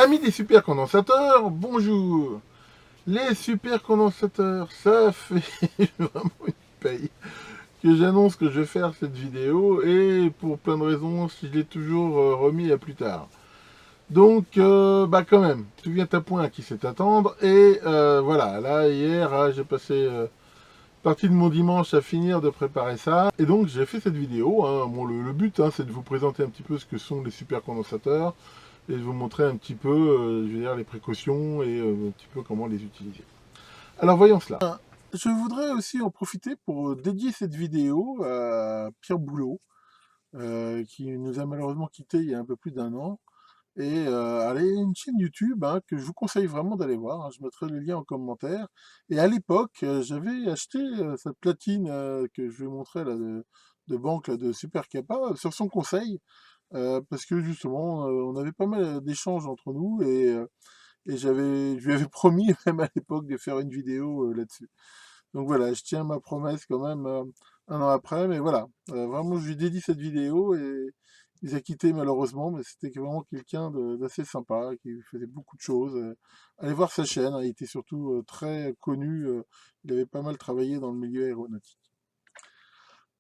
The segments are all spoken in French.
Amis des supercondensateurs, bonjour. Les supercondensateurs, ça fait vraiment une paye que j'annonce que je vais faire cette vidéo et pour plein de raisons, je l'ai toujours remis à plus tard. Donc, bah quand même, tu viens à point à qui c'est attendre. Et voilà, là, hier, j'ai passé partie de mon dimanche à finir de préparer ça. Et donc, j'ai fait cette vidéo. Hein. Bon, le but, hein, c'est de vous présenter un petit peu ce que sont les supercondensateurs et de vous montrer un petit peu, je veux dire, les précautions et un petit peu comment les utiliser. Alors, voyons cela. Je voudrais aussi en profiter pour dédier cette vidéo à Pierre Boulot, qui nous a malheureusement quittés il y a un peu plus d'un an. Et elle a une chaîne YouTube hein, que je vous conseille vraiment d'aller voir. Hein. Je mettrai le lien en commentaire. Et à l'époque, j'avais acheté cette platine que je vais montrer là, de banque là, de Super Kappa sur son conseil. Parce que justement, on avait pas mal d'échanges entre nous et je lui avais promis même à l'époque de faire une vidéo là-dessus. Donc voilà, je tiens ma promesse quand même un an après, mais voilà, vraiment je lui dédie cette vidéo et il nous a quittés malheureusement, mais c'était vraiment quelqu'un d'assez sympa, qui faisait beaucoup de choses. Allez voir sa chaîne, hein, il était surtout très connu, il avait pas mal travaillé dans le milieu aéronautique.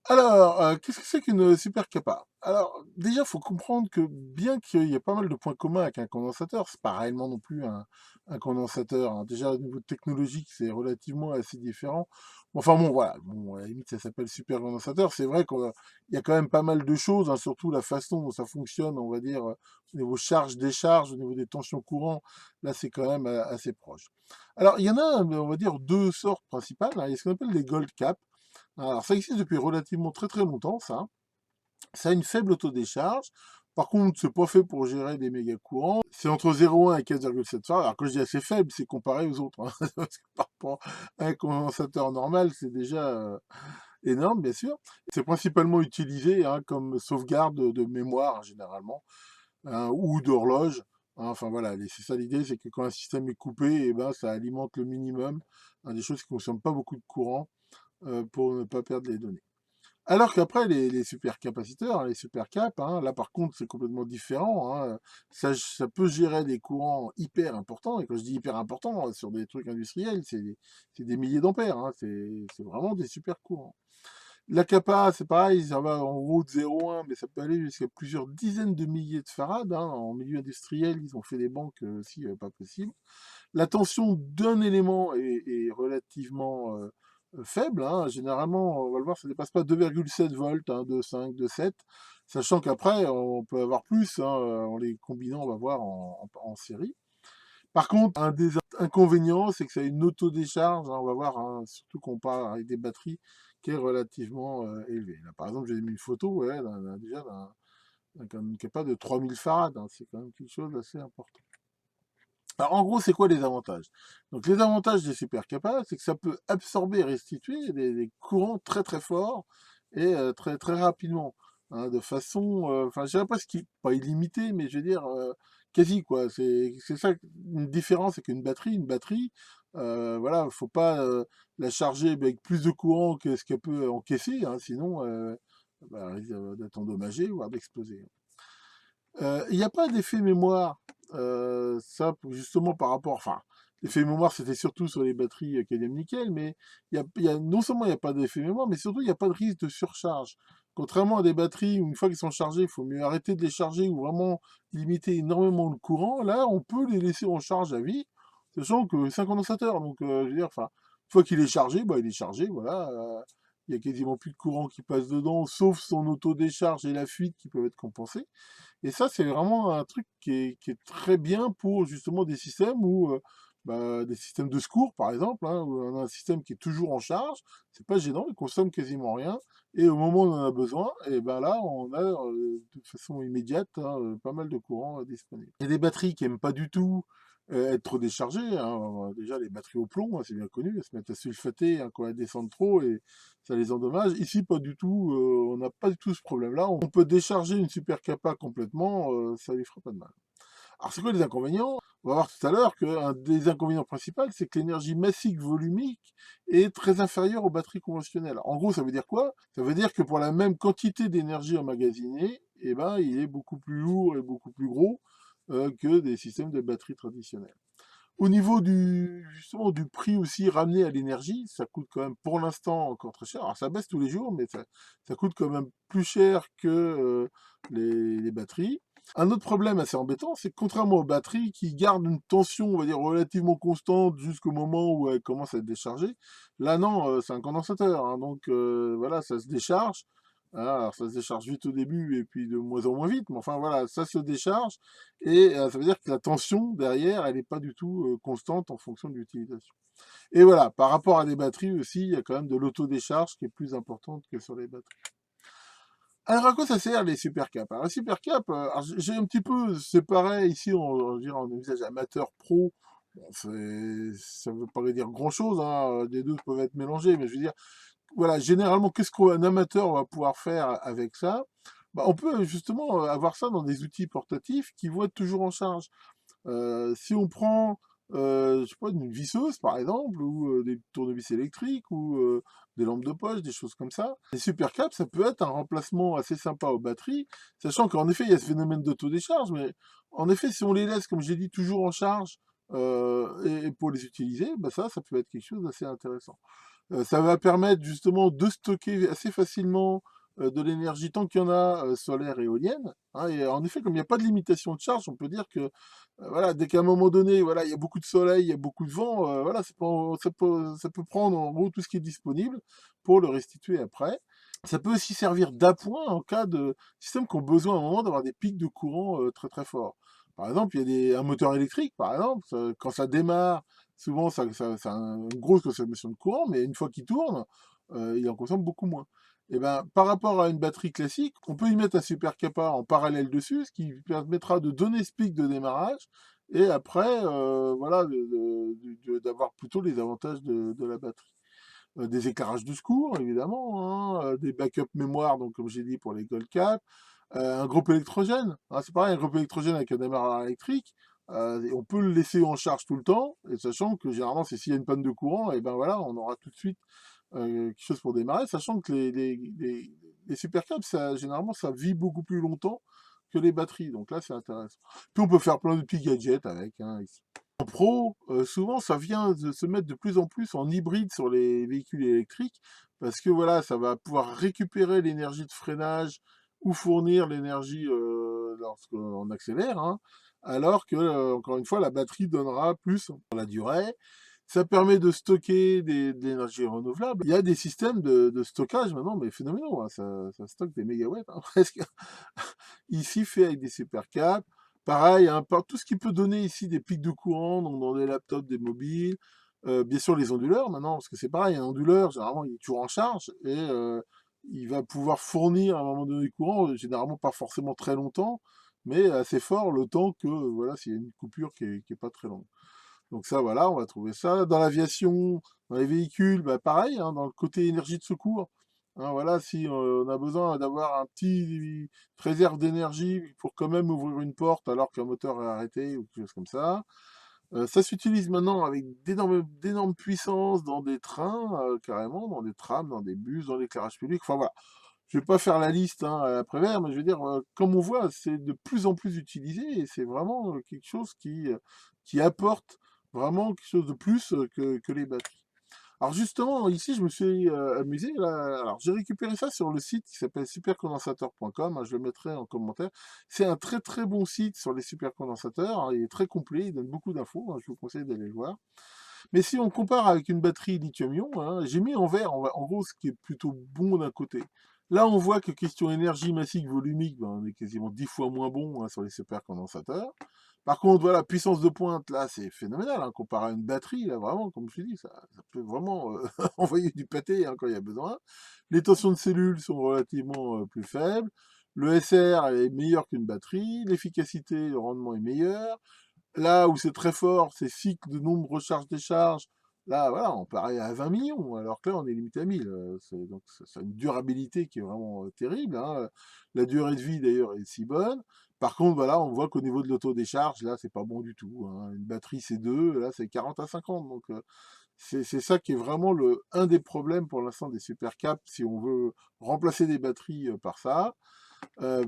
Alors, qu'est-ce que c'est qu'une super capa? Alors, déjà, il faut comprendre que bien qu'il y ait pas mal de points communs avec un condensateur, c'est pas réellement non plus un condensateur. Hein. Déjà, au niveau technologique, c'est relativement assez différent. Enfin bon, voilà, bon, à la limite, ça s'appelle super condensateur. C'est vrai qu'il y a quand même pas mal de choses, hein, surtout la façon dont ça fonctionne, on va dire, au niveau charge-décharge, au niveau des tensions courants. Là, c'est quand même assez proche. Alors, il y en a, on va dire, deux sortes principales. Hein. Il y a ce qu'on appelle les gold cap. Alors, ça existe depuis relativement très très longtemps, ça. Ça a une faible autodécharge. Par contre, c'est pas fait pour gérer des méga courants. C'est entre 0,1 et 4,7 farad. Alors, quand je dis assez faible, c'est comparé aux autres. Hein. Parce que par rapport à un condensateur normal, c'est déjà énorme, bien sûr. C'est principalement utilisé hein, comme sauvegarde de mémoire, hein, généralement, hein, ou d'horloge. Hein. Enfin voilà, c'est ça l'idée, c'est que quand un système est coupé, eh ben, ça alimente le minimum, hein, des choses qui ne consomment pas beaucoup de courant pour ne pas perdre les données. Alors qu'après, les supercapaciteurs, hein, les supercaps, hein, là par contre, c'est complètement différent. Hein. Ça peut gérer des courants hyper importants. Et quand je dis hyper importants, sur des trucs industriels, c'est des milliers d'ampères. Hein, c'est vraiment des super courants. La capa, c'est pareil, ça va en gros de 0,1, mais ça peut aller jusqu'à plusieurs dizaines de milliers de farad. Hein. En milieu industriel, ils ont fait des banques aussi pas possible. La tension d'un élément est relativement faible. Hein. Généralement, on va le voir, ça ne dépasse pas 2,7 volts, hein, 2,5, 2,7. Sachant qu'après, on peut avoir plus, hein, en les combinant, on va voir, en série. Par contre, un des inconvénients, c'est que ça a une autodécharge, hein, on va voir, hein, surtout qu'on parle avec des batteries, qui est relativement élevée. Là, par exemple, j'ai mis une photo ouais, déjà d'un capable de 3000 farad. Hein. C'est quand même quelque chose d'assez important. Alors, en gros, c'est quoi les avantages? Donc, les avantages des supercapas, c'est que ça peut absorber et restituer des courants très très forts et très très rapidement, hein, de façon, enfin, je dirais pas ce qui pas illimité, mais je veux dire quasi quoi. C'est ça une différence, c'est une batterie, voilà, faut pas la charger avec plus de courant que ce qu'elle peut encaisser, hein, sinon, bah, elle risque d'être endommagée, voire d'exploser. Il n'y a pas d'effet mémoire. Ça, justement, par rapport. Enfin, l'effet mémoire, c'était surtout sur les batteries cadmium-nickel, mais non seulement il n'y a pas d'effet mémoire, mais surtout il n'y a pas de risque de surcharge. Contrairement à des batteries où une fois qu'ils sont chargés, il faut mieux arrêter de les charger ou vraiment limiter énormément le courant. Là, on peut les laisser en charge à vie, sachant que c'est un condensateur. Donc, je veux dire, enfin, une fois qu'il est chargé, bah, il est chargé, voilà. Il y a quasiment plus de courant qui passe dedans, sauf son auto-décharge et la fuite qui peuvent être compensés. Et ça, c'est vraiment un truc qui est très bien pour justement des systèmes où, bah, des systèmes de secours, par exemple, hein, où on a un système qui est toujours en charge, c'est pas gênant, il consomme quasiment rien, et au moment où on en a besoin, et ben là, on a de façon immédiate hein, pas mal de courant disponible. Il y a des batteries qui aiment pas du tout être trop déchargées. Hein. Déjà, les batteries au plomb, hein, c'est bien connu, elles se mettent à sulfater hein, quand elles descendent trop, et ça les endommage. Ici, pas du tout, on n'a pas du tout ce problème-là. On peut décharger une super capa complètement, ça lui fera pas de mal. Alors, c'est quoi les inconvénients? On va voir tout à l'heure qu'un des inconvénients principaux, c'est que l'énergie massique volumique est très inférieure aux batteries conventionnelles. En gros, ça veut dire quoi? Ça veut dire que pour la même quantité d'énergie emmagasinée, eh ben, il est beaucoup plus lourd et beaucoup plus gros. que des systèmes de batterie traditionnels. Au niveau justement du prix aussi ramené à l'énergie, ça coûte quand même pour l'instant encore très cher. Alors ça baisse tous les jours, mais ça coûte quand même plus cher que les batteries. Un autre problème assez embêtant, c'est que contrairement aux batteries qui gardent une tension, on va dire, relativement constante jusqu'au moment où elles commencent à être déchargées, là non, c'est un condensateur, hein, donc voilà, ça se décharge. Alors ça se décharge vite au début et puis de moins en moins vite, mais enfin voilà, ça se décharge et ça veut dire que la tension derrière, elle n'est pas du tout constante en fonction de l'utilisation. Et voilà, par rapport à des batteries aussi, il y a quand même de l'autodécharge qui est plus importante que sur les batteries. Alors à quoi ça sert les supercaps? Alors les supercaps, alors j'ai un petit peu séparé ici, on dirait en usage amateur pro. Bon, ça ne veut pas dire grand-chose, hein, les deux peuvent être mélangés, mais je veux dire, voilà, généralement, qu'est-ce qu'un amateur va pouvoir faire avec ça? Bah, on peut justement avoir ça dans des outils portatifs qui vont être toujours en charge. Si on prend, je sais pas, une visseuse par exemple, ou des tournevis électriques, ou des lampes de poche, des choses comme ça, les supercaps, ça peut être un remplacement assez sympa aux batteries, sachant qu'en effet, il y a ce phénomène d'autodécharge, mais en effet, si on les laisse, comme j'ai dit, toujours en charge, et pour les utiliser, bah ça peut être quelque chose d'assez intéressant. Ça va permettre justement de stocker assez facilement de l'énergie tant qu'il y en a, solaire et éolienne, hein, et en effet, comme il n'y a pas de limitation de charge, on peut dire que voilà, dès qu'à un moment donné, voilà, il y a beaucoup de soleil, il y a beaucoup de vent, voilà, ça peut prendre en gros tout ce qui est disponible pour le restituer après. Ça peut aussi servir d'appoint en cas de systèmes qui ont besoin à un moment d'avoir des pics de courant très très forts. Par exemple, il y a un moteur électrique, par exemple, quand ça démarre, souvent ça a une grosse consommation de courant, mais une fois qu'il tourne, il en consomme beaucoup moins. Et ben, par rapport à une batterie classique, on peut y mettre un super capa en parallèle dessus, ce qui permettra de donner ce pic de démarrage, et après, voilà, d'avoir plutôt les avantages de la batterie. Des éclairages de secours, évidemment, hein, des backups mémoire, donc comme j'ai dit pour les Gold Cap, un groupe électrogène, hein, c'est pareil, un groupe électrogène avec un démarreur électrique, on peut le laisser en charge tout le temps, et sachant que généralement, c'est s'il y a une panne de courant, et ben voilà, on aura tout de suite quelque chose pour démarrer, sachant que les supercabs, généralement, ça vit beaucoup plus longtemps que les batteries, donc là, c'est intéressant. Puis on peut faire plein de petits gadgets avec, hein, ici. En pro, souvent, ça vient de se mettre de plus en plus en hybride sur les véhicules électriques, parce que voilà, ça va pouvoir récupérer l'énergie de freinage ou fournir l'énergie lorsqu'on accélère, hein, alors que, encore une fois, la batterie donnera plus dans la durée. Ça permet de stocker de l'énergie renouvelable. Il y a des systèmes de stockage maintenant, mais phénoménaux, hein, ça stocke des mégawatts, hein, presque. Ici, fait avec des supercaps. Pareil, hein, tout ce qui peut donner ici des pics de courant, donc dans des laptops, des mobiles. Bien sûr, les onduleurs maintenant, parce que c'est pareil, un onduleur, généralement, il est toujours en charge et il va pouvoir fournir à un moment donné du courant, généralement pas forcément très longtemps, mais assez fort le temps que, voilà, s'il y a une coupure qui est pas très longue. Donc ça, voilà, on va trouver ça. Dans l'aviation, dans les véhicules, bah pareil, hein, dans le côté énergie de secours. Hein, voilà, si on a besoin d'avoir un petit réserve d'énergie pour quand même ouvrir une porte alors qu'un moteur est arrêté ou quelque chose comme ça. Ça s'utilise maintenant avec d'énormes puissances dans des trains, carrément, dans des trams, dans des bus, dans l'éclairage public. Enfin voilà, je vais pas faire la liste hein, à Prévert, mais je veux dire, comme on voit, c'est de plus en plus utilisé et c'est vraiment quelque chose qui apporte vraiment quelque chose de plus que les batteries. Alors justement, ici, je me suis amusé. Là. Alors, j'ai récupéré ça sur le site qui s'appelle supercondensateur.com. Hein, je le mettrai en commentaire. C'est un très très bon site sur les supercondensateurs. Hein, il est très complet, il donne beaucoup d'infos. Hein, je vous conseille d'aller le voir. Mais si on compare avec une batterie lithium-ion, hein, j'ai mis en vert, en gros, ce qui est plutôt bon d'un côté. Là, on voit que question énergie massique volumique, ben, on est quasiment 10 fois moins bon hein, sur les supercondensateurs. Par contre, voilà, puissance de pointe, là, c'est phénoménal, hein, comparé à une batterie, là, vraiment, comme je te dis, ça peut vraiment envoyer du pâté hein, quand il y a besoin. Les tensions de cellules sont relativement plus faibles. Le SR est meilleur qu'une batterie. L'efficacité, le rendement est meilleur. Là où c'est très fort, c'est cycle de nombre recharge-décharge. Là, voilà, on paraît à 20 millions, alors que là, on est limité à 1000. Donc, ça une durabilité qui est vraiment terrible. Hein. La durée de vie, d'ailleurs, est si bonne. Par contre, voilà, on voit qu'au niveau de l'autodécharge, là, c'est pas bon du tout. Hein. Une batterie, c'est 2, là, c'est 40 à 50. Donc, c'est ça qui est vraiment un des problèmes pour l'instant des supercaps, si on veut remplacer des batteries par ça.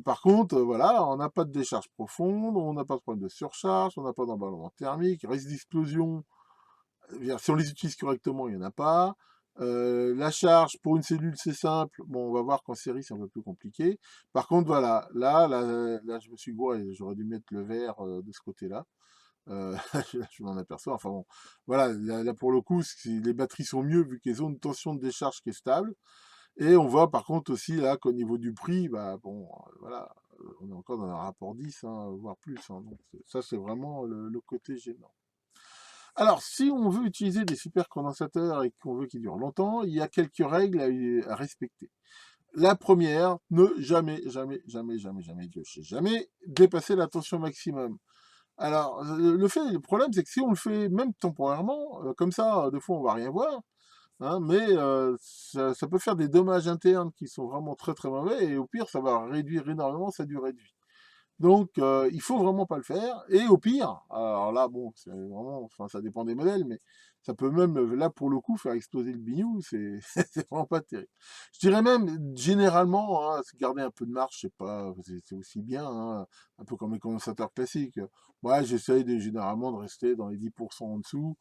Par contre, voilà, on n'a pas de décharge profonde, on n'a pas de problème de surcharge, on n'a pas d'emballement thermique, risque d'explosion, si on les utilise correctement, il n'y en a pas. La charge pour une cellule, c'est simple. Bon, on va voir qu'en série, c'est un peu plus compliqué. Par contre, voilà, là, je me suis gouré. J'aurais dû mettre le verre de ce côté-là. Je m'en aperçois. Enfin bon, voilà, là, pour le coup, les batteries sont mieux vu qu'elles ont une tension de décharge qui est stable. Et on voit par contre aussi là qu'au niveau du prix, bah bon, voilà, on est encore dans un rapport 10, hein, voire plus, hein. Donc ça, c'est vraiment le côté gênant. Alors, si on veut utiliser des supercondensateurs et qu'on veut qu'ils durent longtemps, il y a quelques règles à respecter. La première, ne jamais, jamais, jamais, jamais, jamais, Dieu sait jamais, dépasser la tension maximum. Alors, le problème, c'est que si on le fait même temporairement, comme ça, des fois, on va rien voir, hein, mais ça peut faire des dommages internes qui sont vraiment très, très mauvais, et au pire, ça va réduire énormément sa durée de vie. Donc, il faut vraiment pas le faire. Et au pire, alors là, bon, c'est vraiment, enfin, ça dépend des modèles, mais ça peut même, là, pour le coup, faire exploser le bignou. C'est c'est vraiment pas terrible. Je dirais même, généralement, hein, garder un peu de marge, c'est pas, c'est aussi bien, hein, un peu comme les condensateurs classiques. Moi, j'essaye généralement de rester dans les 10% en dessous.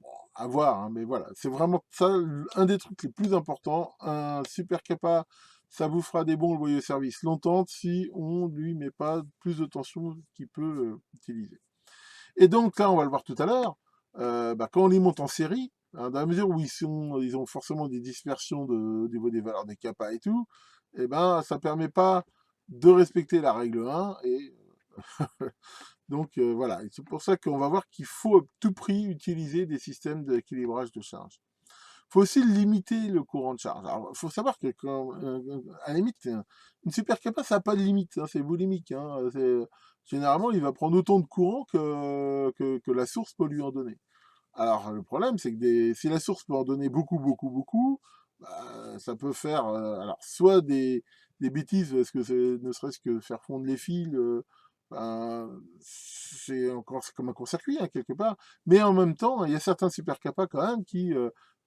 Bon, à voir, hein, mais voilà, c'est vraiment ça, un des trucs les plus importants. Un super capa, ça vous fera des bons loyers service longtemps si on lui met pas plus de tension qu'il peut utiliser. Et donc là, on va le voir tout à l'heure, quand on les monte en série, hein, dans la mesure où ils ont forcément des dispersions au niveau des valeurs des capas et tout, et ben ça permet pas de respecter la règle 1 et donc voilà, et c'est pour ça qu'on va voir qu'il faut à tout prix utiliser des systèmes d'équilibrage de charge. Il faut aussi limiter le courant de charge. Alors, il faut savoir que à la limite, une super capa, ça n'a pas de limite, hein, c'est boulimique, hein, généralement, il va prendre autant de courant que la source peut lui en donner. Alors, le problème, c'est que si la source peut en donner beaucoup, beaucoup, beaucoup, bah, ça peut faire alors, soit des bêtises, parce que ne serait-ce que faire fondre les fils, ben, c'est comme un court-circuit, hein, quelque part. Mais en même temps, il y a certains super capas quand même qui,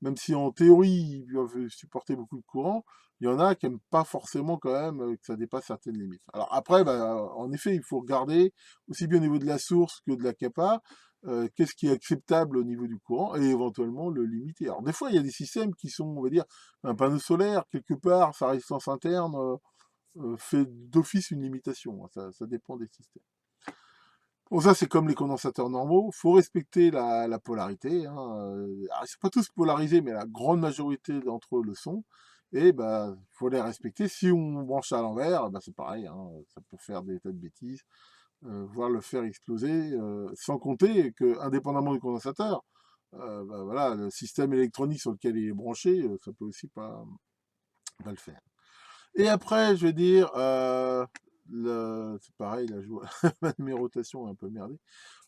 même si en théorie, ils peuvent supporter beaucoup de courant, il y en a qui n'aiment pas forcément quand même que ça dépasse certaines limites. Alors après, bah, en effet, il faut regarder aussi bien au niveau de la source que de la capa, qu'est-ce qui est acceptable au niveau du courant et éventuellement le limiter. Alors des fois, il y a des systèmes qui sont, on va dire, un panneau solaire, quelque part, sa résistance interne fait d'office une limitation, hein. Ça dépend des systèmes. Bon, ça, c'est comme les condensateurs normaux. Il faut respecter la polarité, hein. Alors, ils ne sont pas tous polarisés, mais la grande majorité d'entre eux le sont. Et bah, faut les respecter. Si on branche à l'envers, bah, c'est pareil, hein, ça peut faire des tas de bêtises, voire le faire exploser, sans compter que, indépendamment du condensateur, bah, voilà, le système électronique sur lequel il est branché, ça peut aussi pas le faire. Et après, je vais dire, c'est pareil, là, ma numérotation est un peu merdée.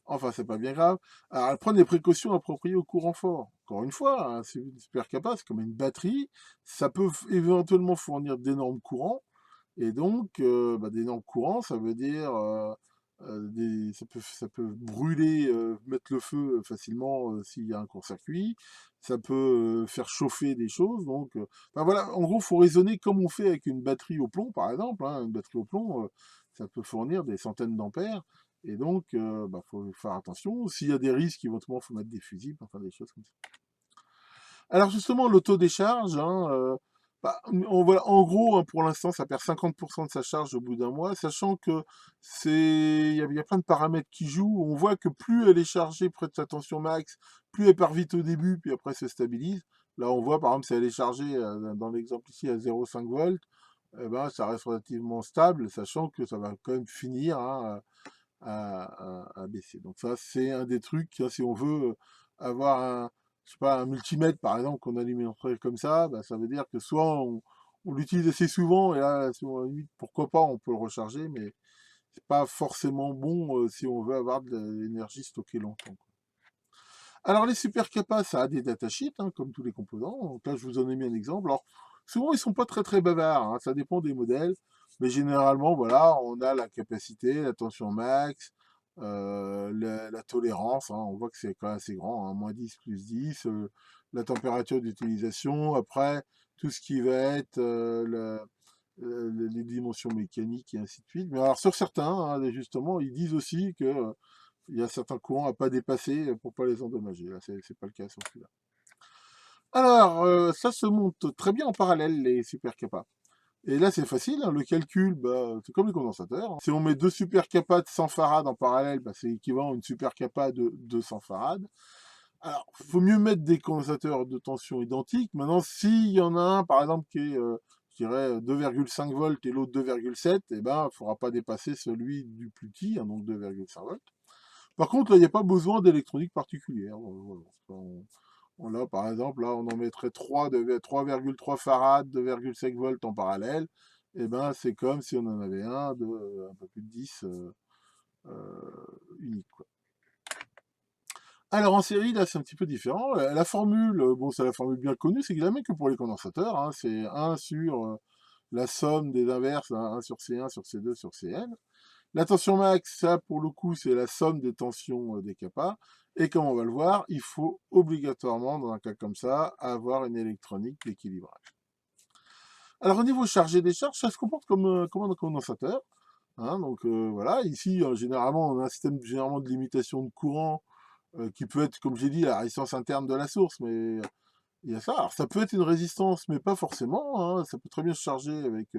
Enfin, c'est pas bien grave. Alors, prendre des précautions appropriées au courant fort. Encore une fois, hein, c'est super capable, c'est comme une batterie. Ça peut éventuellement fournir d'énormes courants. Et donc, bah, d'énormes courants, ça veut dire ça peut brûler, mettre le feu facilement s'il y a un court-circuit. Ça peut faire chauffer des choses. Donc, bah, voilà, en gros, il faut raisonner comme on fait avec une batterie au plomb, par exemple, hein. Une batterie au plomb, ça peut fournir des centaines d'ampères. Et donc, bah, faut faire attention. S'il y a des risques, éventuellement, il faut mettre des fusibles, enfin des choses comme ça. Alors justement, l'autodécharge, hein, bah, en gros, hein, pour l'instant, ça perd 50% de sa charge au bout d'un mois, sachant que il y a plein de paramètres qui jouent. On voit que plus elle est chargée près de sa tension max, plus elle part vite au début, puis après se stabilise. Là, on voit par exemple si elle est chargée, dans l'exemple ici, à 0,5 volts, eh ben, ça reste relativement stable, sachant que ça va quand même finir, hein, à baisser. Donc ça, c'est un des trucs, hein, si on veut avoir je sais pas, un multimètre par exemple qu'on alimenterait comme ça veut dire que soit on l'utilise assez souvent et là, si on, à la limite, pourquoi pas, on peut le recharger, mais c'est pas forcément bon si on veut avoir de l'énergie stockée longtemps, quoi. Alors les super capas, ça a des datasheets, hein, comme tous les composants. Donc là, je vous en ai mis un exemple. Alors souvent, ils sont pas très très bavards, hein, ça dépend des modèles. Mais généralement, voilà, on a la capacité, la tension max, la tolérance, hein, on voit que c'est quand même assez grand, hein, -10, +10, la température d'utilisation. Après, tout ce qui va être les dimensions mécaniques et ainsi de suite. Mais alors sur certains, hein, justement, ils disent aussi que il y a certains courants à pas dépasser pour pas les endommager. Là, c'est pas le cas sur celui-là. Alors, ça se monte très bien en parallèle, les super capas. Et là, c'est facile, hein, le calcul, bah, c'est comme les condensateurs, hein. Si on met deux super capas de 100 farad en parallèle, bah, c'est équivalent à une super capa de 200 farad. Alors, il faut mieux mettre des condensateurs de tension identiques. Maintenant, s'il y en a un, par exemple, qui est, je dirais, 2,5 volts et l'autre 2,7, eh ben, il ne faudra pas dépasser celui du plus petit, hein, donc 2,5 volts. Par contre, là, il n'y a pas besoin d'électronique particulière. Voilà. On a, par exemple, là, on en mettrait 3,3 farad, 2,5 volts en parallèle. Et ben, c'est comme si on en avait un de un peu plus de 10 unique, quoi. Alors en série, là, c'est un petit peu différent. La formule, bon, c'est la formule bien connue, c'est que la même que pour les condensateurs, hein, c'est 1 sur la somme des inverses, hein, 1 sur C1 sur C2 sur Cn. La tension max, ça, pour le coup, c'est la somme des tensions des capas. Et comme on va le voir, il faut obligatoirement, dans un cas comme ça, avoir une électronique d'équilibrage. Alors au niveau charge et décharge, ça se comporte comme un condensateur, hein. Donc voilà, ici, généralement, on a un système généralement de limitation de courant qui peut être, comme j'ai dit, la résistance interne de la source, mais il y a ça. Alors ça peut être une résistance, mais pas forcément, hein. Ça peut très bien se charger avec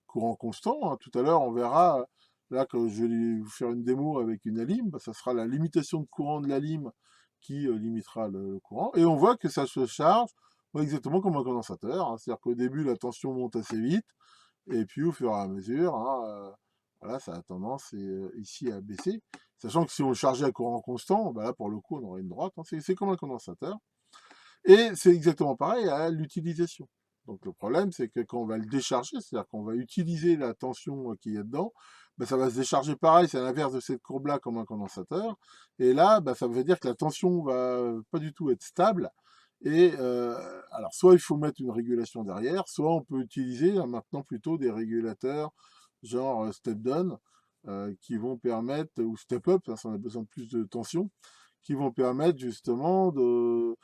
courant constant, hein. Tout à l'heure, on verra, là, que je vais vous faire une démo avec une alim, bah, ça sera la limitation de courant de l'alim qui limitera le courant. Et on voit que ça se charge exactement comme un condensateur, hein. C'est-à-dire qu'au début, la tension monte assez vite, et puis au fur et à mesure, hein, voilà, ça a tendance ici à baisser. Sachant que si on le chargeait à courant constant, bah là, pour le coup, on aurait une droite, hein. C'est comme un condensateur. Et c'est exactement pareil à l'utilisation. Donc le problème, c'est que quand on va le décharger, c'est-à-dire qu'on va utiliser la tension qu'il y a dedans, bah, ça va se décharger pareil, c'est l'inverse de cette courbe-là comme un condensateur. Et là, bah, ça veut dire que la tension va pas du tout être stable. Et alors, soit il faut mettre une régulation derrière, soit on peut utiliser maintenant plutôt des régulateurs genre step down qui vont permettre, ou step up, hein, si on a besoin de plus de tension, qui vont permettre justement de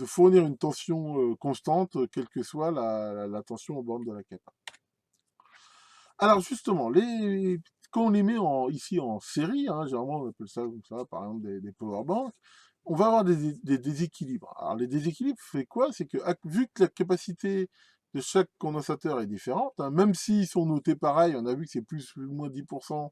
fournir une tension constante, quelle que soit la tension aux bornes de la capa. Alors justement, quand on les met ici en série, hein, généralement on appelle ça comme ça, par exemple des power banks, on va avoir des déséquilibres. Alors les déséquilibres, c'est quoi? C'est que vu que la capacité de chaque condensateur est différente, hein, même s'ils sont notés pareil, on a vu que c'est plus ou moins 10%,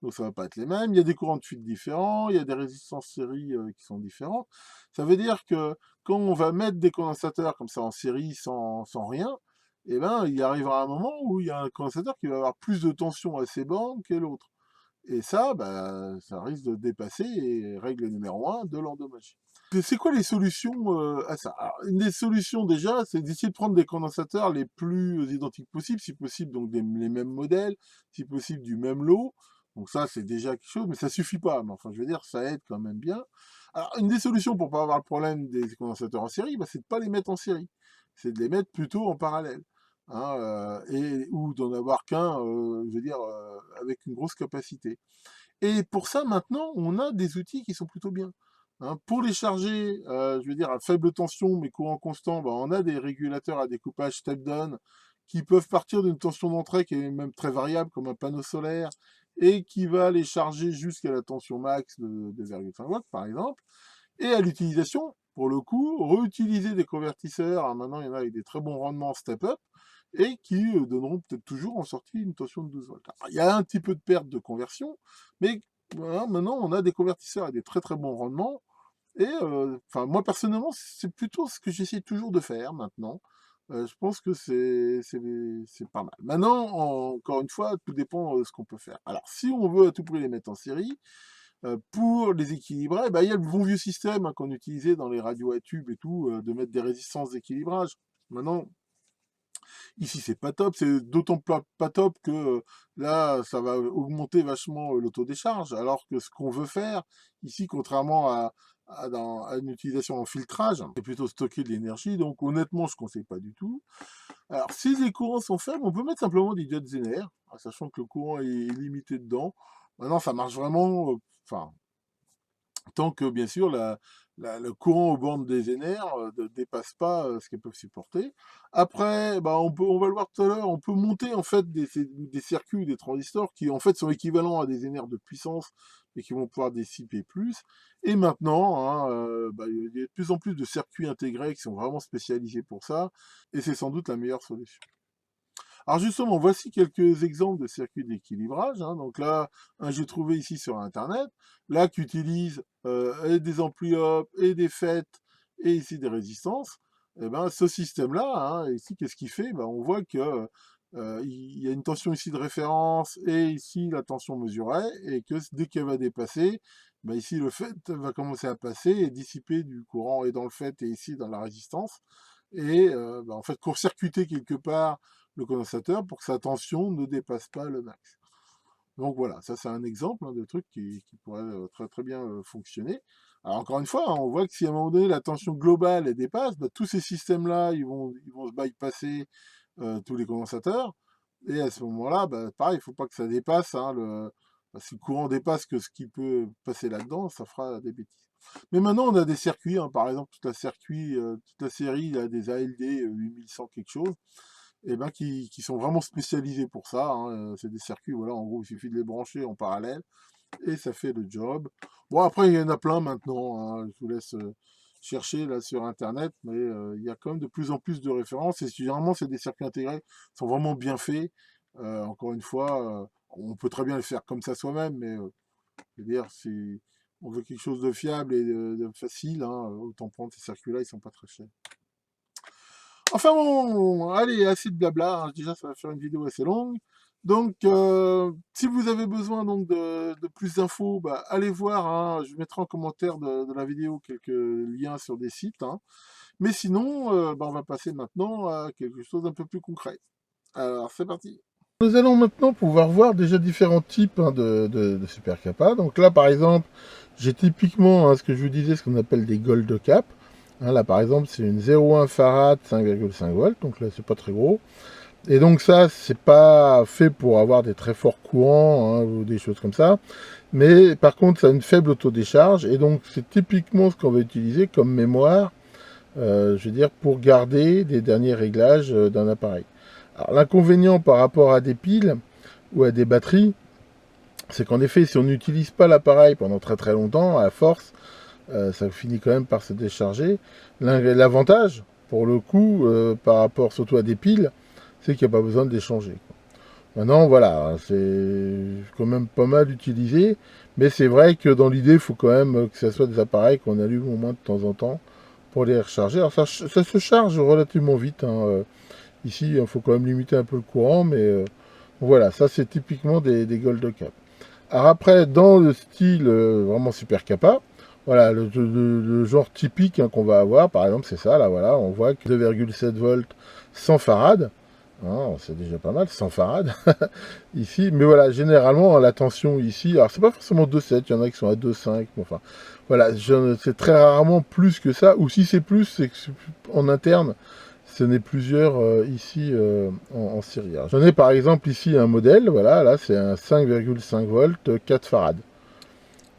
donc ça va pas être les mêmes. Il y a des courants de fuite différents, il y a des résistances série qui sont différentes. Ça veut dire que quand on va mettre des condensateurs comme ça en série sans rien, eh ben, il arrivera un moment où il y a un condensateur qui va avoir plus de tension à ses bornes que l'autre. Et ça, bah, ça risque de dépasser, et règle numéro un, de l'endommager. C'est quoi les solutions à ça? Alors, une des solutions déjà, c'est d'essayer de prendre des condensateurs les plus identiques possibles, si possible donc les mêmes modèles, si possible du même lot. Donc ça, c'est déjà quelque chose, mais ça suffit pas. Mais enfin, je veux dire, ça aide quand même bien. Alors, une des solutions pour pas avoir le problème des condensateurs en série, bah, c'est de pas les mettre en série. C'est de les mettre plutôt en parallèle, hein, ou d'en avoir qu'un, je veux dire, avec une grosse capacité. Et pour ça, maintenant, on a des outils qui sont plutôt bien, hein. Pour les charger, je veux dire, à faible tension, mais courant constant, bah, on a des régulateurs à découpage step-down qui peuvent partir d'une tension d'entrée qui est même très variable, comme un panneau solaire, et qui va les charger jusqu'à la tension max de 2,5 watts, par exemple. Et à l'utilisation, pour le coup, réutiliser des convertisseurs, hein, maintenant il y en a avec des très bons rendements step-up, et qui donneront peut-être toujours en sortie une tension de 12 volts. Alors, il y a un petit peu de perte de conversion, mais voilà, maintenant on a des convertisseurs avec des très très bons rendements, et enfin moi personnellement, c'est plutôt ce que j'essaie toujours de faire maintenant. Je pense que c'est pas mal. Maintenant, encore une fois, tout dépend de ce qu'on peut faire. Alors, si on veut à tout prix les mettre en série, pour les équilibrer, bah, il y a le bon vieux système, hein, qu'on utilisait dans les radios à tubes et tout, de mettre des résistances d'équilibrage. Maintenant, ici, c'est pas top, c'est d'autant pas top que là, ça va augmenter vachement l'autodécharge, alors que ce qu'on veut faire, ici, contrairement à une utilisation en filtrage, c'est plutôt stocker de l'énergie, donc honnêtement, je ne conseille pas du tout. Alors, si les courants sont faibles, on peut mettre simplement des diodes Zener, sachant que le courant est limité dedans. Maintenant, ça marche vraiment, enfin, tant que bien sûr le courant aux bornes des NR ne dépasse pas ce qu'elles peuvent supporter. Après, bah, on va le voir tout à l'heure, on peut monter en fait des circuits, des transistors qui en fait sont équivalents à des NR de puissance et qui vont pouvoir dissiper plus. Et maintenant, hein, bah, il y a de plus en plus de circuits intégrés qui sont vraiment spécialisés pour ça, et c'est sans doute la meilleure solution. Alors justement, voici quelques exemples de circuits d'équilibrage, hein. Donc là, j'ai trouvé ici sur Internet, là qui utilise et des amplis hop, et des FET, et ici des résistances. Et ben, ce système-là, hein, ici, qu'est-ce qu'il fait? Ben, on voit que il y a une tension ici de référence, et ici la tension mesurée, et que dès qu'elle va dépasser, ben, ici le FET va commencer à passer et dissiper du courant, et dans le FET, et ici dans la résistance. Et ben, en fait, court-circuiter quelque part le condensateur pour que sa tension ne dépasse pas le max. Donc voilà, ça c'est un exemple, hein, de truc qui pourrait très très bien fonctionner. Alors encore une fois, hein, on voit que si à un moment donné la tension globale elle dépasse, bah, tous ces systèmes-là ils vont se bypasser tous les condensateurs. Et à ce moment-là, bah, pareil, il ne faut pas que ça dépasse, hein, si le courant dépasse que ce qui peut passer là-dedans, ça fera des bêtises. Mais maintenant, on a des circuits, hein, par exemple, toute la série là, des ALD 8100 quelque chose, et ben, qui sont vraiment spécialisés pour ça, hein. C'est des circuits, voilà, en gros, il suffit de les brancher en parallèle et ça fait le job. Bon, après, il y en a plein maintenant, hein. Je vous laisse chercher là sur Internet, mais il y a quand même de plus en plus de références, et généralement, c'est des circuits intégrés qui sont vraiment bien faits. Encore une fois, on peut très bien le faire comme ça soi-même, mais je veux dire, si on veut quelque chose de fiable et de facile, hein, autant prendre ces circuits-là, ils sont pas très chers. Enfin bon, allez, assez de blabla, hein. Déjà ça va faire une vidéo assez longue. Donc, si vous avez besoin donc de plus d'infos, bah, allez voir, hein, je mettrai en commentaire de la vidéo quelques liens sur des sites, hein. Mais sinon, bah, on va passer maintenant à quelque chose d'un peu plus concret. Alors, c'est parti. Nous allons maintenant pouvoir voir déjà différents types, hein, de super kappa. Donc là, par exemple, j'ai typiquement, hein, ce que je vous disais, ce qu'on appelle des gold cap. Hein, là, par exemple, c'est une 0,1 farad, 5,5 volts. Donc là, c'est pas très gros. Et donc ça, c'est pas fait pour avoir des très forts courants, hein, ou des choses comme ça. Mais par contre, ça a une faible autodécharge. Et donc, c'est typiquement ce qu'on va utiliser comme mémoire, je veux dire, pour garder des derniers réglages d'un appareil. Alors, l'inconvénient par rapport à des piles ou à des batteries, c'est qu'en effet, si on n'utilise pas l'appareil pendant très très longtemps, à force, ça finit quand même par se décharger. L'avantage, pour le coup, par rapport surtout à des piles, c'est qu'il n'y a pas besoin de les changer. Maintenant, voilà, c'est quand même pas mal utilisé, mais c'est vrai que dans l'idée, il faut quand même que ce soit des appareils qu'on allume au moins de temps en temps pour les recharger. Alors ça se charge relativement vite, hein. Ici, il faut quand même limiter un peu le courant, mais voilà, ça c'est typiquement des gold cap. Alors après, dans le style vraiment super kappa, voilà, le genre typique, hein, qu'on va avoir, par exemple, c'est ça, là, voilà, on voit que 2,7 volts 100 farad, hein, c'est déjà pas mal, 100 farad, ici, mais voilà, généralement, la tension ici, alors c'est pas forcément 2,7, il y en a qui sont à 2,5, enfin, voilà, c'est très rarement plus que ça, ou si c'est plus, c'est en interne, ce n'est plusieurs ici en série. J'en ai par exemple ici un modèle, voilà, là c'est un 5,5 volts 4 farad.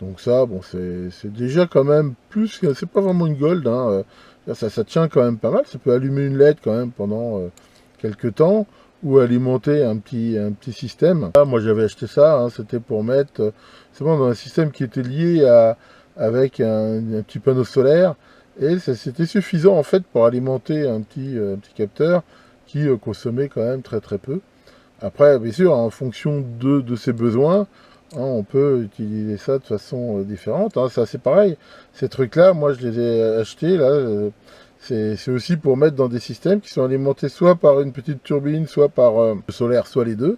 Donc ça, bon, c'est déjà quand même plus, c'est pas vraiment une gold, hein, ça tient quand même pas mal, ça peut allumer une LED quand même pendant quelques temps, ou alimenter un petit système. Là, moi j'avais acheté ça, hein, c'était pour mettre, c'est bon, dans un système qui était lié avec un petit panneau solaire, et c'était suffisant en fait pour alimenter un petit capteur qui consommait quand même très très peu. Après, bien sûr, en fonction de ses besoins, hein, on peut utiliser ça de façon différente, hein. Ça c'est pareil, ces trucs-là, moi je les ai achetés, là, c'est aussi pour mettre dans des systèmes qui sont alimentés soit par une petite turbine, soit par le solaire, soit les deux.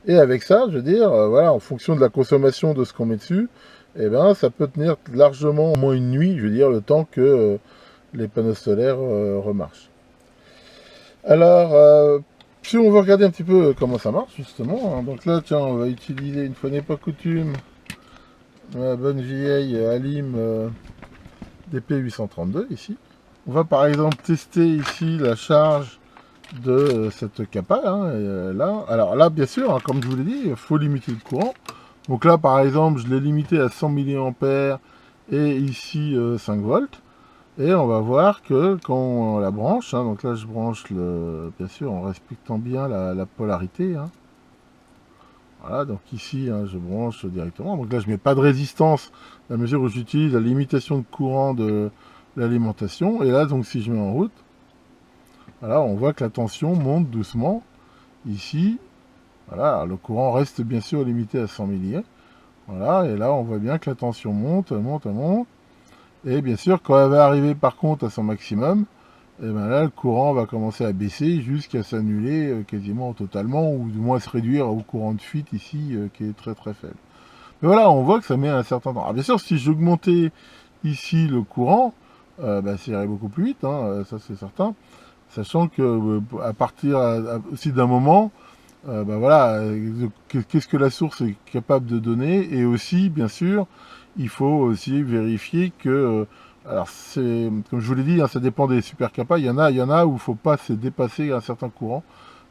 Et avec ça, je veux dire, voilà, en fonction de la consommation de ce qu'on met dessus, eh ben, ça peut tenir largement au moins une nuit, je veux dire, le temps que les panneaux solaires remarchent. Alors, si on veut regarder un petit peu comment ça marche, justement, hein, donc là, tiens, on va utiliser, une fois n'est pas coutume, la bonne vieille Alim DP832, ici. On va par exemple tester ici la charge de cette kappa, hein, là. Alors là, bien sûr, hein, comme je vous l'ai dit, il faut limiter le courant. Donc là, par exemple, je l'ai limité à 100 mA et ici 5 volts. Et on va voir que quand on la branche, hein, donc là je branche bien sûr en respectant bien la polarité. Hein. Voilà, donc ici hein, je branche directement. Donc là je mets pas de résistance à la mesure où j'utilise la limitation de courant de l'alimentation. Et là donc si je mets en route, voilà, on voit que la tension monte doucement. Ici, voilà, le courant reste bien sûr limité à 100 milliamps. Voilà, et là on voit bien que la tension monte, monte, monte. Et bien sûr, quand elle va arriver par contre à son maximum, et ben là le courant va commencer à baisser jusqu'à s'annuler quasiment totalement, ou du moins se réduire au courant de fuite ici qui est très très faible. Mais voilà, on voit que ça met un certain temps. Alors bien sûr, si j'augmentais ici le courant, bah, ça irait beaucoup plus vite, hein, ça c'est certain. Sachant que à partir aussi d'un moment, ben voilà, qu'est-ce que la source est capable de donner, et aussi, bien sûr, il faut aussi vérifier que, alors c'est, comme je vous l'ai dit, hein, ça dépend des super capas, il y en a où il ne faut pas se dépasser un certain courant,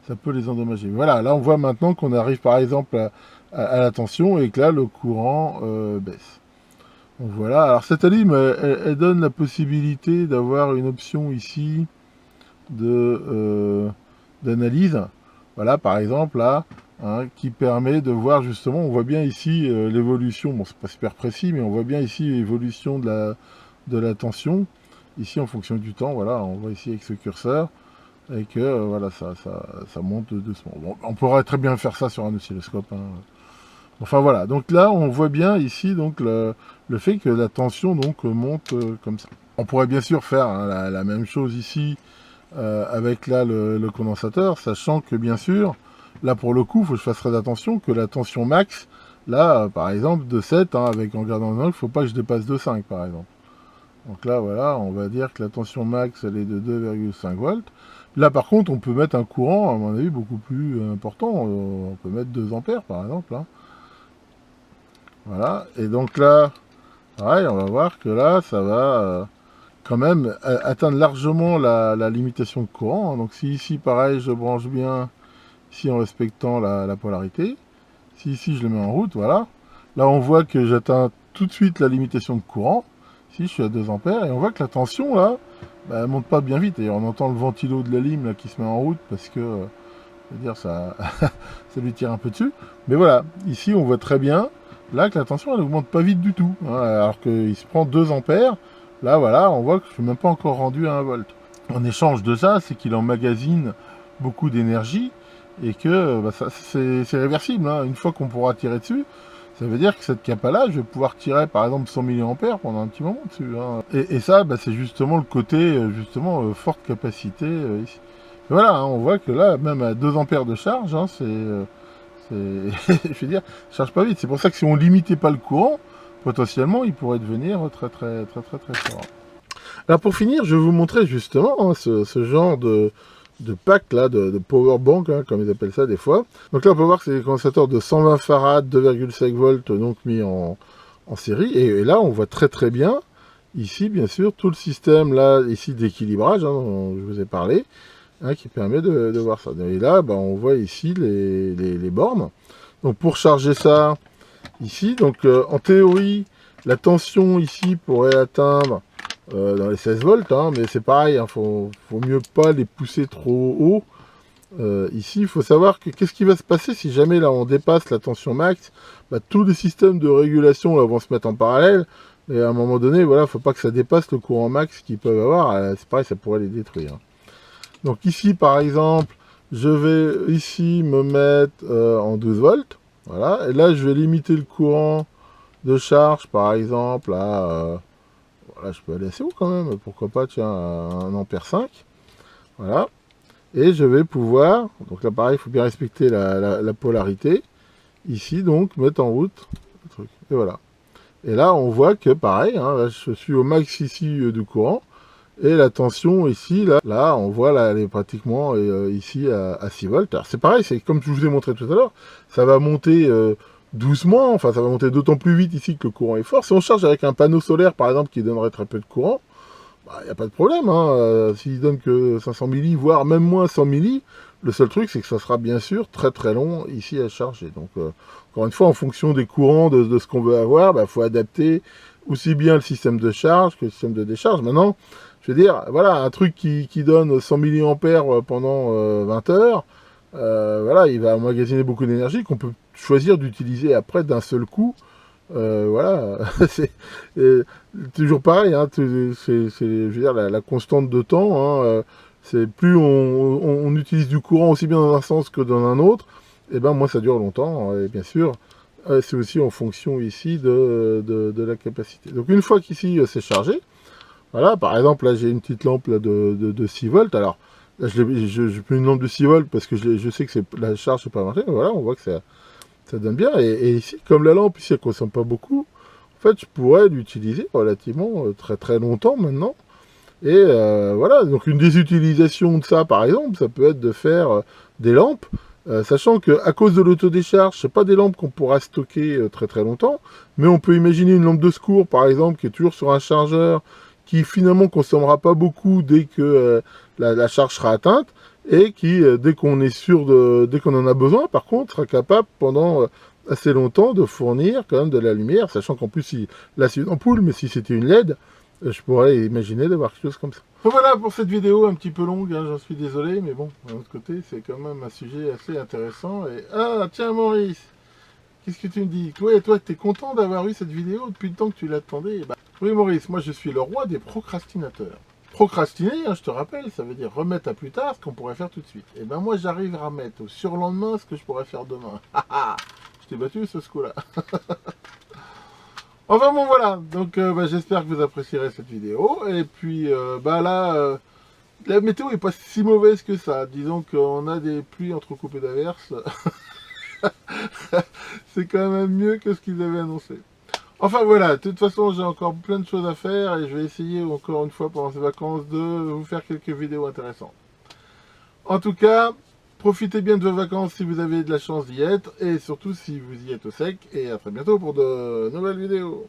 ça peut les endommager. Voilà, là on voit maintenant qu'on arrive par exemple à la tension, et que là le courant baisse. Donc voilà, alors cette alim, elle donne la possibilité d'avoir une option ici d'analyse. Voilà, par exemple, là, hein, qui permet de voir justement, on voit bien ici l'évolution, bon, c'est pas super précis, mais on voit bien ici l'évolution de la tension, ici en fonction du temps, voilà, on voit ici avec ce curseur, et que, voilà, ça monte doucement. Bon, on pourrait très bien faire ça sur un oscilloscope, hein. Enfin voilà, donc là, on voit bien ici donc le fait que la tension donc monte comme ça. On pourrait bien sûr faire hein, la même chose ici, avec là le condensateur, sachant que bien sûr, là pour le coup, il faut que je fasse très attention que la tension max, là par exemple de 7, hein, avec en gardant le 9, il ne faut pas que je dépasse de 5 par exemple. Donc là voilà, on va dire que la tension max elle est de 2,5 volts. Là par contre, on peut mettre un courant, à mon avis, beaucoup plus important. On peut mettre 2 ampères par exemple. Hein. Voilà, et donc là, pareil, on va voir que là, ça va quand même atteindre largement la limitation de courant. Donc si ici, pareil, je branche bien, ici en respectant la polarité, si ici je le mets en route, voilà, là on voit que j'atteins tout de suite la limitation de courant. Ici je suis à 2 ampères, et on voit que la tension là, bah, elle monte pas bien vite. Et on entend le ventilo de la lime là, qui se met en route, parce que, je veux dire, ça, ça lui tire un peu dessus. Mais voilà, ici on voit très bien, là que la tension elle augmente pas vite du tout, hein, alors qu'il se prend 2 ampères. Là, voilà, on voit que je ne suis même pas encore rendu à 1 volt. En échange de ça, c'est qu'il emmagasine beaucoup d'énergie et que bah, c'est réversible. Hein. Une fois qu'on pourra tirer dessus, ça veut dire que cette capa-là, je vais pouvoir tirer par exemple 100 mA pendant un petit moment dessus. Hein. Et ça, bah, c'est justement le côté forte capacité ici. Et voilà, hein, on voit que là, même à 2 ampères de charge, hein, je veux dire, ça charge pas vite. C'est pour ça que si on limitait pas le courant, potentiellement, il pourrait devenir très fort. Alors pour finir, je vais vous montrer justement hein, ce genre de pack là, de power bank, hein, comme ils appellent ça des fois. Donc là, on peut voir que c'est des condensateurs de 120 farad, 2,5 volts, donc mis en série. Et là, on voit très bien, ici, bien sûr, tout le système là, ici d'équilibrage, hein, dont je vous ai parlé, hein, qui permet de voir ça. Et là, bah, on voit ici les bornes. Donc pour charger ça, ici, donc en théorie, la tension ici pourrait atteindre dans les 16 volts, hein, mais c'est pareil, hein, faut mieux pas les pousser trop haut. Ici, il faut savoir que qu'est-ce qui va se passer si jamais là on dépasse la tension max, bah, tous les systèmes de régulation là, vont se mettre en parallèle, et à un moment donné, voilà, faut pas que ça dépasse le courant max qu'ils peuvent avoir, c'est pareil, ça pourrait les détruire. Donc ici, par exemple, je vais ici me mettre en 12 volts, voilà, et là je vais limiter le courant de charge, par exemple, à... Voilà, je peux aller assez haut quand même, pourquoi pas, tiens, à 1 ampère 5. Voilà. Et je vais pouvoir, donc là pareil, il faut bien respecter la polarité. Ici, donc, mettre en route le truc. Et voilà. Et là, on voit que pareil, hein, là, je suis au max ici du courant. Et la tension ici, là on voit, là, elle est pratiquement ici à 6 volts. Alors c'est pareil, c'est comme je vous ai montré tout à l'heure, ça va monter... doucement, enfin ça va monter d'autant plus vite ici que le courant est fort. Si on charge avec un panneau solaire par exemple qui donnerait très peu de courant, il n'y a pas de problème. Hein. S'il donne que 500 milli, voire même moins 100 milli, le seul truc c'est que ça sera bien sûr très long ici à charger. Donc encore une fois, en fonction des courants de ce qu'on veut avoir, faut adapter aussi bien le système de charge que le système de décharge. Maintenant, je veux dire, voilà, un truc qui donne 100 mAh pendant 20 heures, voilà, il va emmagasiner beaucoup d'énergie qu'on peut choisir d'utiliser après d'un seul coup. Voilà, c'est toujours pareil, hein, je veux dire, la constante de temps, hein, c'est plus on utilise du courant aussi bien dans un sens que dans un autre, et ben moins ça dure longtemps, et bien sûr, c'est aussi en fonction ici de la capacité. Donc une fois qu'ici c'est chargé, voilà, par exemple là j'ai une petite lampe là, de 6 volts, alors là je mets une lampe de 6 volts parce que je sais que la charge n'est pas marché, mais voilà, on voit que ça donne bien, et ici, comme la lampe ici elle ne consomme pas beaucoup, en fait je pourrais l'utiliser relativement très très longtemps maintenant. Et voilà, donc une des utilisations de ça, par exemple, ça peut être de faire des lampes, sachant qu'à cause de l'autodécharge, ce pas des lampes qu'on pourra stocker très très longtemps, mais on peut imaginer une lampe de secours, par exemple, qui est toujours sur un chargeur, qui finalement consommera pas beaucoup dès que la charge sera atteinte, et qui, dès qu'on est sûr dès qu'on en a besoin, par contre, sera capable pendant assez longtemps de fournir quand même de la lumière, sachant qu'en plus, là c'est une ampoule, mais si c'était une LED, je pourrais imaginer d'avoir quelque chose comme ça. Donc voilà pour cette vidéo un petit peu longue, hein, j'en suis désolé, mais bon, d'un autre côté, c'est quand même un sujet assez intéressant. Et ah, tiens Maurice, qu'est-ce que tu me dis? Ouais, toi, t'es content d'avoir eu cette vidéo depuis le temps que tu l'attendais? Bah, oui Maurice, moi je suis le roi des procrastinateurs. Procrastiner, hein, je te rappelle, ça veut dire remettre à plus tard ce qu'on pourrait faire tout de suite. Et ben moi j'arrive à remettre au surlendemain ce que je pourrais faire demain. Je t'ai battu ce coup-là. Enfin bon voilà, donc bah, j'espère que vous apprécierez cette vidéo, et puis bah là, la météo est pas si mauvaise que ça, disons qu'on a des pluies entrecoupées d'averses, c'est quand même mieux que ce qu'ils avaient annoncé. Enfin voilà, de toute façon j'ai encore plein de choses à faire, et je vais essayer encore une fois pendant ces vacances de vous faire quelques vidéos intéressantes. En tout cas, profitez bien de vos vacances si vous avez de la chance d'y être, et surtout si vous y êtes au sec, et à très bientôt pour de nouvelles vidéos.